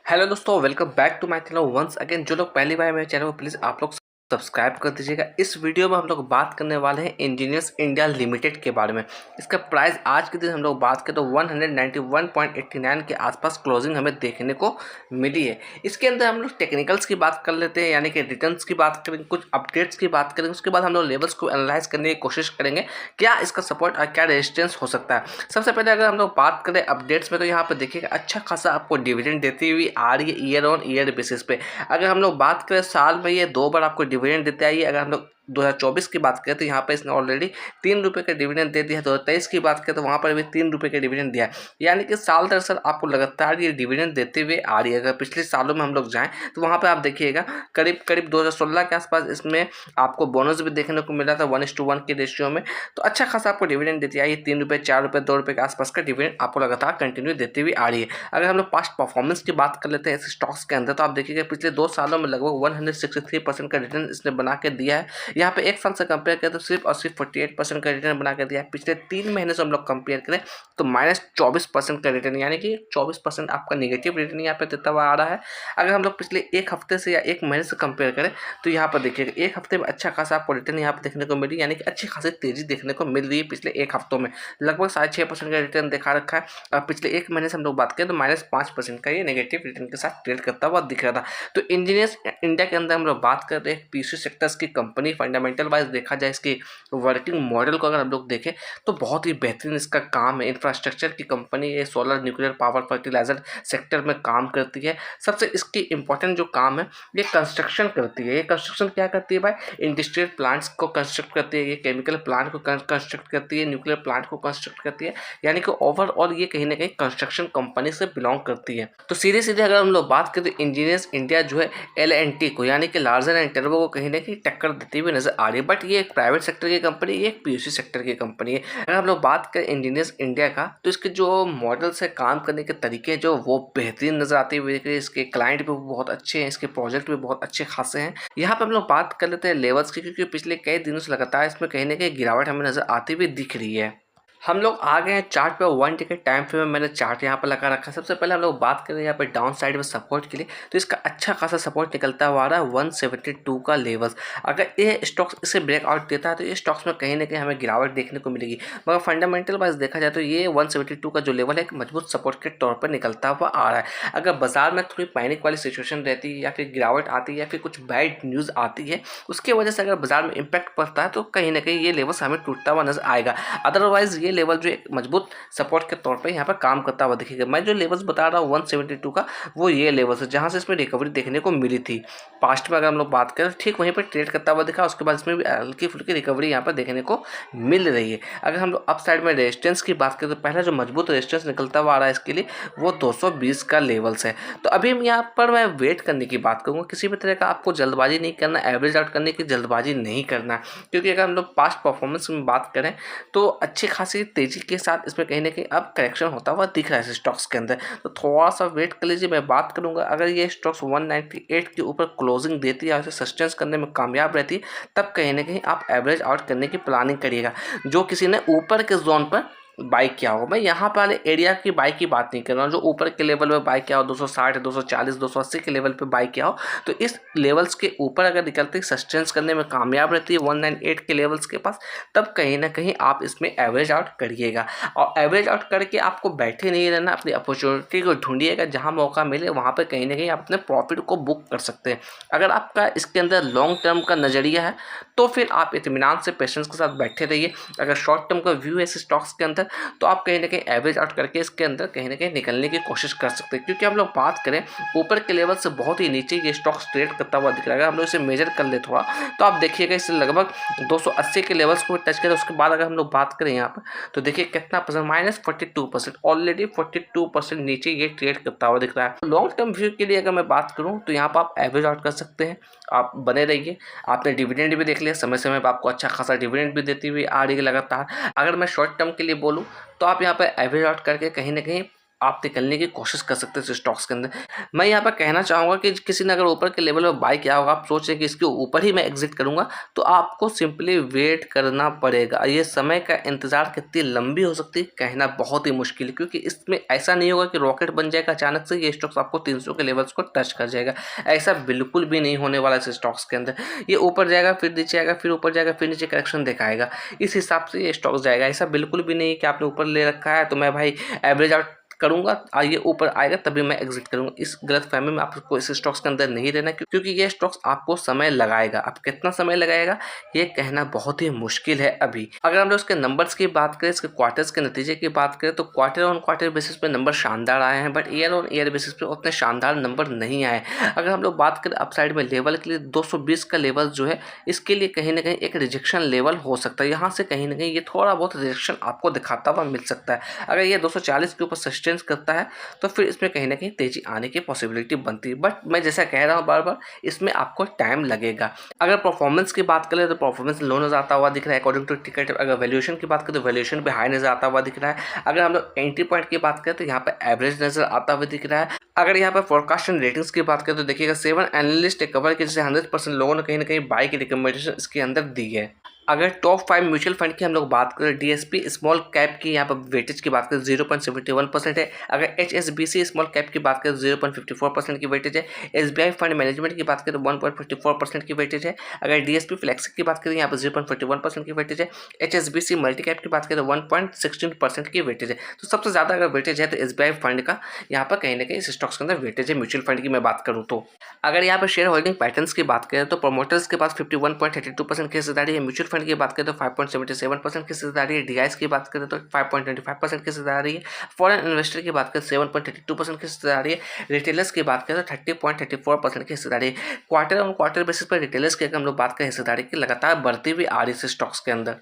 Hello दोस्तों, welcome back to my channel once again. जो लोग पहली बार मेरे चैनल को प्लीज़ आप लोग सब्सक्राइब कर दीजिएगा। इस वीडियो में हम लोग बात करने वाले हैं इंजीनियर्स इंडिया लिमिटेड के बारे में। इसका प्राइस आज के दिन हम लोग बात करें तो 191.89 के आसपास क्लोजिंग हमें देखने को मिली है। इसके अंदर हम लोग टेक्निकल्स की बात कर लेते हैं, यानी कि रिटर्न्स की बात करेंगे, कुछ अपडेट्स की बात करेंगे। उसके बाद हम लोग लेवल्स को एनालाइज करने की कोशिश करेंगे, क्या इसका सपोर्ट और क्या रेजिस्टेंस हो सकता है। सबसे पहले अगर हम लोग बात करें अपडेट्स में, तो यहाँ पर देखिएगा अच्छा खासा आपको डिविडेंड देती हुई आ रही है ईयर ऑन ईयर बेसिस पे। अगर हम लोग बात करें साल में ये 2 बार आपको डिविडेंड देते आई है। अगर हम लोग 2024 की बात करें तो यहाँ पे इसने ऑलरेडी 3 रुपये का डिविडेंड दे दिया है। 2023 की बात करें तो वहाँ पर भी 3 रुपये का डिविडेंड दिया है, यानी कि साल दर साल आपको लगातार ये डिविडेंड देते हुए आ रही है। अगर पिछले सालों में हम लोग जाएँ तो वहाँ पर आप देखिएगा करीब करीब 2016 के आसपास इसमें आपको बोनस भी देखने को मिला था 1:1 के रेशियो में। तो अच्छा खासा आपको डिविडेंड देती आई है। 3 रुपये, 4 रुपये, 2 रुपये के आसपास का डिविडेंड आपको लगातार कंटिन्यू देती हुई आ रही है। अगर हम लोग पास्ट परफॉर्मेंस की बात कर लेते हैं इस स्टॉक्स के अंदर, तो आप देखिएगा पिछले 2 सालों में लगभग 163% का रिटर्न इसने बना के दिया है। यहाँ पे एक साल से कंपेयर करें तो सिर्फ और सिर्फ 48% का रिटर्न बना के दिया है। पिछले 3 महीने से हम लोग कंपेयर करें तो -24% का रिटर्न, यानी कि 24% आपका नेगेटिव रिटर्न यहाँ पे देता हुआ आ रहा है। अगर हम लोग पिछले एक हफ्ते से या एक महीने से कंपेयर करें तो यहाँ पर देखिएगा एक हफ्ते में अच्छा खासा आपको रिटर्न यहाँ पर देखने को मिली, यानी कि अच्छी खासी तेजी देखने को मिल रही है। पिछले एक हफ्तों में लगभग 6.5% का रिटर्न दिखा रखा है। और पिछले एक महीने से हम लोग बात करें तो -5% का ये नेगेटिव रिटर्न के साथ ट्रेड करता हुआ दिख रहा था। तो इंजीनियर्स इंडिया के अंदर हम लोग बात कर रहे हैं पीसी सेक्टर्स की कंपनी। फंडामेंटल वाइज देखा जाए इसकी वर्किंग मॉडल को अगर हम लोग देखें तो बहुत ही बेहतरीन इसका काम है। इंफ्रास्ट्रक्चर की कंपनी है, solar, nuclear power, fertiliser sector में काम करती है। सबसे इसकी इंपॉर्टेंट जो काम है ये कंस्ट्रक्शन करती है। ये कंस्ट्रक्शन क्या करती है भाई? इंडस्ट्रियल प्लांट्स को कंस्ट्रक्ट करती है, ये केमिकल प्लांट को कंस्ट्रक्ट करती है, न्यूक्लियर प्लांट को कंस्ट्रक्ट करती है, यानी कि ओवरऑल ये कहीं ना कहीं कंस्ट्रक्शन कंपनी से बिलोंग करती है। तो सीधे सीधे अगर हम लोग बात करें तो इंजीनियर्स इंडिया जो है एल&टी को, यानी कि लार्जर एंड टर्बो को कहीं ना कहीं टक्कर देती हुई नजर आ रही है। बट ये एक प्राइवेट सेक्टर की कंपनी है, ये एक पीयूसी सेक्टर की कंपनी है। अगर हम लोग बात करें इंजीनियर्स इंडिया का, तो इसके जो मॉडल्स है, काम करने के तरीके जो वो बेहतरीन नजर आते हुए दिख रहे हैं। इसके क्लाइंट भी बहुत अच्छे हैं, इसके प्रोजेक्ट भी बहुत अच्छे खासे हैं। यहाँ पर हम लोग बात कर लेते हैं लेवल्स की, क्योंकि पिछले कई दिनों से लगातार इसमें कहीं ना कहीं गिरावट हमें नजर आती हुई दिख रही है। हम लोग आ गए हैं चार्ट पे। 1 डे के टाइम फ्रेम में मैंने चार्ट यहाँ पर लगा रखा है। सबसे पहले हम लोग बात करें यहाँ पे डाउन साइड में सपोर्ट के लिए, तो इसका अच्छा खासा सपोर्ट निकलता हुआ आ रहा है 172 का लेवल्स। अगर ये स्टॉक्स इसे ब्रेकआउट देता है तो ये स्टॉक्स में कहीं ना कहीं हमें गिरावट देखने को मिलेगी। मगर फंडामेंटल वाइज देखा जाए तो ये 172 का जो लेवल है एक मजबूत सपोर्ट के तौर पर निकलता हुआ आ रहा है। अगर बाजार में थोड़ी पैनिक वाली सिचुएशन रहती है, या फिर गिरावट आती है, या फिर कुछ बैड न्यूज़ आती है, उसकी वजह से अगर बाजार में इम्पैक्ट पड़ता है तो कहीं ना कहीं ये लेवल्स हमें टूटता हुआ नजर आएगा। अदरवाइज ये लेवल जो एक मजबूत सपोर्ट के तौर पे यहाँ पर काम करता हुआ दिखेगा। मैं जो लेवल्स बता रहा हूँ 172 का, वो ये लेवल्स है जहाँ से इसमें रिकवरी देखने को मिली थी। पास्ट में अगर हम लोग बात करें ठीक वहीं पर ट्रेड करता हुआ दिखा। उसके बाद इसमें भी हल्की फुल्की रिकवरी यहाँ पर देखने को मिल रही है। अगर हम लोग अप साइड में रेजिस्टेंस की बात करें तो पहला जो मजबूत रेजिस्टेंस निकलता हुआ आ रहा है इसके लिए वो 220 का लेवल्स है। तो अभी यहाँ पर मैं वेट करने की बात करूँगा। किसी भी तरह का आपको जल्दबाजी नहीं करना, एवरेज आउट करने की जल्दबाजी नहीं करना, क्योंकि अगर हम लोग पास्ट परफॉर्मेंस में बात करें तो अच्छी खासी तेजी के साथ इसमें कहीं ना कहीं अब करेक्शन होता हुआ दिख रहा है स्टॉक्स के अंदर। तो थोड़ा सा वेट कर लीजिए, मैं बात करूंगा। अगर ये स्टॉक्स 198 के ऊपर क्लोजिंग देती है, उसे सस्टेंस करने में कामयाब रहती है, तब कहीं ना कहीं आप एवरेज आउट करने की प्लानिंग करिएगा। जो किसी ने ऊपर के जोन पर बाई किया हो, मैं यहाँ पर एरिया की बाई की बात नहीं कर रहा हूँ, जो ऊपर के लेवल पे बाई किया हो 260, 240, 280 के लेवल पे बाई किया हो, तो इस लेवल्स के ऊपर अगर निकलती सस्टेंस करने में कामयाब रहती है 198 के लेवल्स के पास, तब कहीं ना कहीं आप इसमें एवरेज आउट करिएगा। और एवरेज आउट करके आपको बैठे नहीं रहना, अपनी अपॉर्चुनिटी को ढूंढिएगा। जहाँ मौका मिले वहाँ पर कहीं ना कहीं आप अपने प्रॉफिट को बुक कर सकते हैं। अगर आपका इसके अंदर लॉन्ग टर्म का नज़रिया है तो फिर आप इत्मीनान से पेशेंस के साथ बैठे रहिए। अगर शॉर्ट टर्म का व्यू है इस स्टॉक्स के अंदर तो आप कहीं ना कहीं एवरेज आउट करके इसके अंदर कहीं ना कहीं निकलने की कोशिश कर सकते हैं। क्योंकि हम लोग बात करें ऊपर के लेवल से बहुत ही नीचे ये स्टॉक्स ट्रेड करता हुआ दिख रहा है। अगर हम लोग इसे मेजर कर ले थोड़ा, तो आप देखिएगा इससे लगभग 280 के लेवल्स को टच करें। उसके बाद अगर हम लोग बात करें यहाँ पर तो देखिए कितना परसेंट, -42%, ऑलरेडी 42% नीचे ये ट्रेड करता हुआ दिख रहा है। लॉन्ग टर्म व्यू के लिए अगर मैं बात करूँ तो यहाँ पर आप एवरेज आउट कर सकते हैं। आप बने रहिए। आपने डिविडेंड भी देख लिया, समय समय पर आपको अच्छा खासा डिविडेंड भी देती हुई आ रही है लगातार। अगर मैं शॉर्ट टर्म के लिए बोलूँ तो आप यहाँ पर एवरेज आउट करके कहीं ना कहीं आप निकलने की कोशिश कर सकते हैं इस स्टॉक्स के अंदर। मैं यहाँ पर कहना चाहूँगा कि किसी ने अगर ऊपर के लेवल में बाय किया होगा, आप सोच रहे हैं कि इसके ऊपर ही मैं एग्जिट करूँगा, तो आपको सिंपली वेट करना पड़ेगा। ये समय का इंतज़ार कितनी लंबी हो सकती है कहना बहुत ही मुश्किल है, क्योंकि इसमें ऐसा नहीं होगा कि रॉकेट बन जाएगा अचानक से ये स्टॉक्स आपको 300 के लेवल्स को टच कर जाएगा। ऐसा बिल्कुल भी नहीं होने वाला इस स्टॉक्स के अंदर। ये ऊपर जाएगा, फिर नीचे आएगा, फिर ऊपर जाएगा, फिर नीचे करेक्शन दिखाएगा। इस हिसाब से ये स्टॉक्स जाएगा। ऐसा बिल्कुल भी नहीं है कि आपने ऊपर ले रखा है तो मैं भाई एवरेज आउट करूँगा, ये ऊपर आएगा तभी मैं एग्जिट करूँगा। इस गलतफ़हमी में आपको इस स्टॉक्स के अंदर नहीं रहना, क्योंकि ये स्टॉक्स आपको समय लगाएगा। अब कितना समय लगाएगा ये कहना बहुत ही मुश्किल है अभी। अगर हम लोग इसके नंबर्स की बात करें, इसके क्वार्टर्स के नतीजे की बात करें, तो क्वार्टर ऑन क्वार्टर बेसिस पे नंबर शानदार आए हैं, but year on year basis पे उतने शानदार नंबर नहीं आए। अगर हम लोग बात करें अपसाइड में लेवल के लिए, 220 का लेवल जो है इसके लिए कहीं ना कहीं एक रिजेक्शन लेवल हो सकता है। यहाँ से कहीं ना कहीं ये थोड़ा बहुत रिजेक्शन आपको दिखाता हुआ मिल सकता है। अगर ये 240 के ऊपर सस्टेन करता है तो फिर इसमें कहीं ना कहीं तेजी आने की पॉसिबिलिटी बनती है, बट मैं जैसा कह रहा हूँ बार बार, इसमें आपको टाइम लगेगा। अगर परफॉर्मेंस की बात करें तो परफॉर्मेंस लो नजर आता हुआ दिख रहा है अकॉर्डिंग टू टिकट। अगर वैल्यूएशन की बात करें तो वैल्यूएशन भी हाई नजर आता हुआ दिख रहा है। अगर हम लोग एंट्री पॉइंट की बात करें तो यहाँ पे एवरेज नजर आता हुआ दिख रहा है। अगर यहाँ पर फोरकास्ट एंड रेटिंग्स की बात करें तो देखिएगा 7 एनालिस्ट कवर के जैसे 100% लोगों ने कहीं ना कहीं बाय की रिकमेंडेशन इसके अंदर दी है। अगर टॉप 5 म्यूचुअल फंड की हम लोग बात करें, डीएसपी स्मॉल कैप की यहाँ पर वेटेज की बात करें 0.71% है। अगर एचएसबीसी स्मॉल कैप की बात करें 0.54% की वेटेज है। एसबीआई फंड मैनेजमेंट की बात करें तो 1.54% की वेटेज है। अगर डीएसपी फ्लेक्सी की बात करें यहाँ पर 0.41% की वेटेज है। एचएसबीसी मल्टी कैप की बात करें तो 1.16% की वेटेज है। तो सबसे ज़्यादा अगर वेटेज है तो एसबीआई फंड का यहाँ पर कहीं ना कहीं इस स्टॉक्स के अंदर वेटेज है म्यूचुअल फंड की मैं बात करूँ तो। अगर यहाँ पर शेयर होल्डिंग पैटर्न्स की बात करें तो प्रोमोटर्स के पास 51.32% की हिस्सेदारी है। म्यूचुअल फंड की बात करें तो 5.77% की हिस्सेदारी है। डीआईएस की बात करें तो 5.25% की हिस्सेदारी है। फॉरेन इन्वेस्टर की बात करें 7.32% की हिस्सेदारी है। रिटेलर्स की बात करें तो 30.34% की हिस्सेदारी है। क्वार्टर ऑन क्वार्टर बेसिस पर रिटेलर्स की अगर हम लोग बात करें हिस्सेदारी की लगातार बढ़ती हुई आ रही है स्टॉक्स के अंदर।